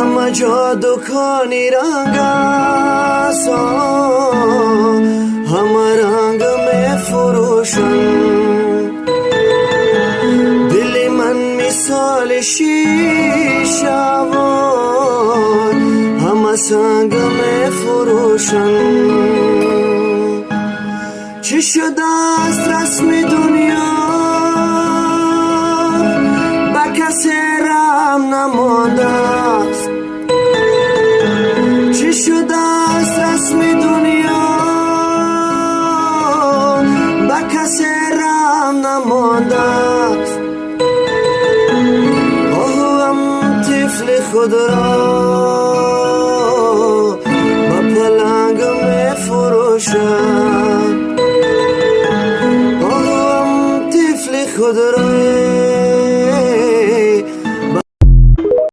همه جا دکانی رنگ است، همه رنگ می فروشند. دل من مثال شیشه و همه سنگ می فروشند. چی شده است رسم دنیا، به کسی رحم نمانده است. چی شده است رسم دنیا، به کسی رحم نمانده است. آهویم طفل خود را